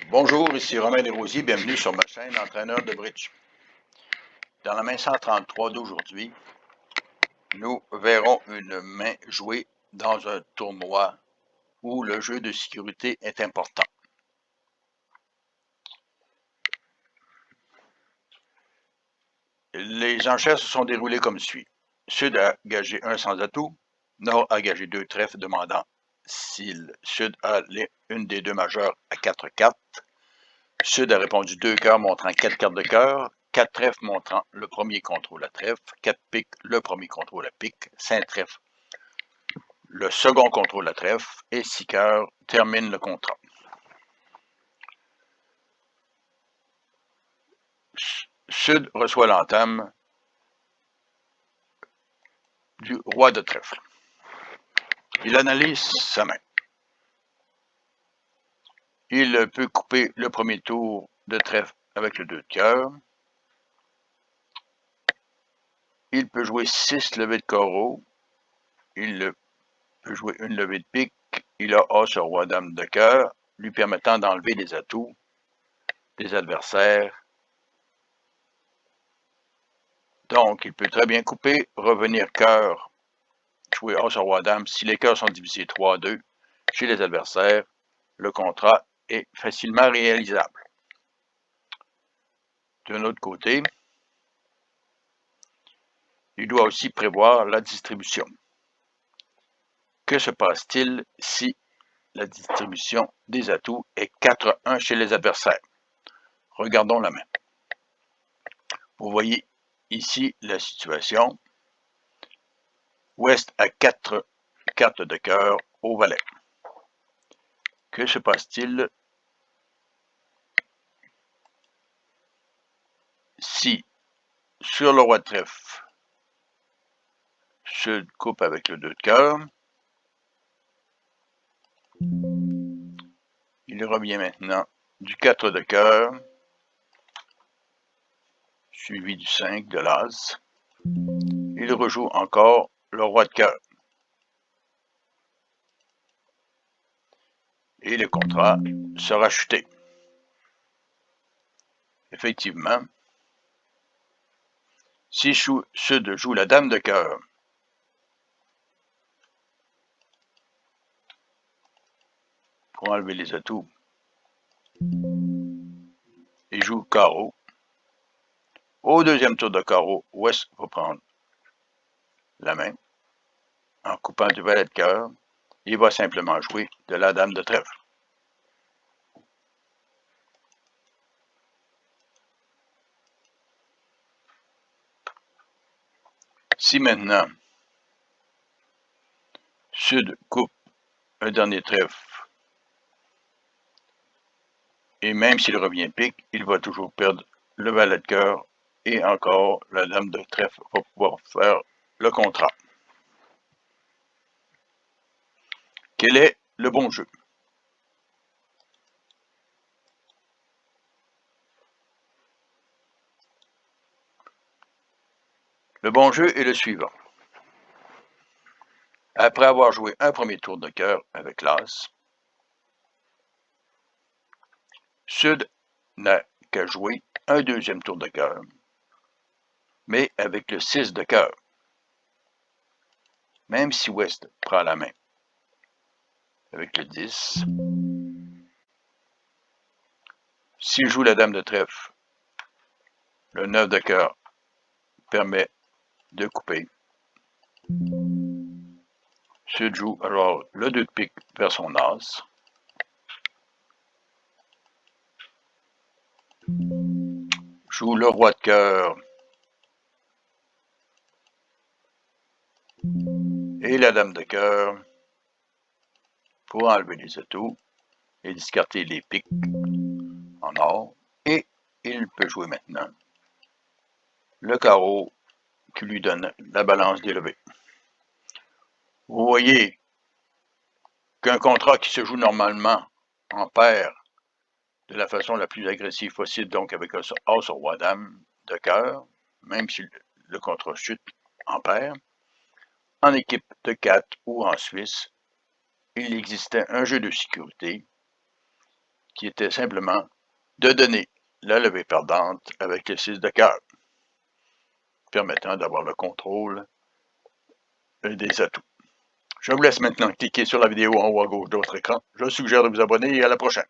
Bonjour, ici Romain Desrosiers, bienvenue sur ma chaîne Entraîneur de Bridge. Dans la main 133 d'aujourd'hui, nous verrons une main jouée dans un tournoi où le jeu de sécurité est important. Les enchères se sont déroulées comme suit. Sud a gagé 1 sans atout, Nord a gagé 2 trèfles demandant si Sud a une des deux majeures à 4-4. Sud a répondu 2 cœurs montrant 4 cartes de cœur, 4 trèfles montrant le premier contrôle à trèfle, 4 piques le premier contrôle à pique, 5 trèfles le second contrôle à trèfle et 6 cœurs terminent le contrat. Sud reçoit l'entame du roi de trèfle. Il analyse sa main. Il peut couper le premier tour de trèfle avec le 2 de cœur. Il peut jouer 6 levées de carreau. Il peut jouer une levée de pique. Il a as sur roi dame de cœur, lui permettant d'enlever les atouts des adversaires. Donc, il peut très bien couper, revenir cœur, jouer as sur roi dame. Si les cœurs sont divisés 3-2 chez les adversaires, le contrat est facilement réalisable. D'un autre côté, il doit aussi prévoir la distribution. Que se passe-t-il si la distribution des atouts est 4-1 chez les adversaires? Regardons la main. Vous voyez ici la situation. Ouest a 4 cartes de cœur au valet. Que se passe-t-il si, sur le roi de trèfle, Sud coupe avec le 2 de cœur? Il revient maintenant du 4 de cœur, suivi du 5 de l'as. Il rejoue encore le roi de cœur. Et le contrat sera chuté. Effectivement, si Sud joue la dame de cœur, pour enlever les atouts, il joue carreau. Au deuxième tour de carreau, Ouest va prendre la main. En coupant du valet de cœur, il va simplement jouer de la dame de trèfle. Si maintenant, Sud coupe un dernier trèfle, et même s'il revient pique, il va toujours perdre le valet de cœur, et encore la dame de trèfle va pouvoir faire le contrat. Quel est le bon jeu? Le bon jeu est le suivant. Après avoir joué un premier tour de cœur avec l'as, Sud n'a qu'à jouer un deuxième tour de cœur, mais avec le 6 de cœur, même si Ouest prend la main avec le 10. S'il joue la dame de trèfle, le 9 de cœur permet de couper. Sud joue alors le 2 de pique vers son as. Joue le roi de cœur et la dame de cœur pour enlever les atouts et discarter les piques en or. Et il peut jouer maintenant le carreau qui lui donne la balance des levées. Vous voyez qu'un contrat qui se joue normalement en paire de la façon la plus agressive possible, donc avec as sur roi dame de cœur, même si le contrat chute en paire, en équipe de 4 ou en Suisse, il existait un jeu de sécurité qui était simplement de donner la levée perdante avec le 6 de cœur, permettant d'avoir le contrôle des atouts. Je vous laisse maintenant cliquer sur la vidéo en haut à gauche de votre écran. Je suggère de vous abonner et à la prochaine.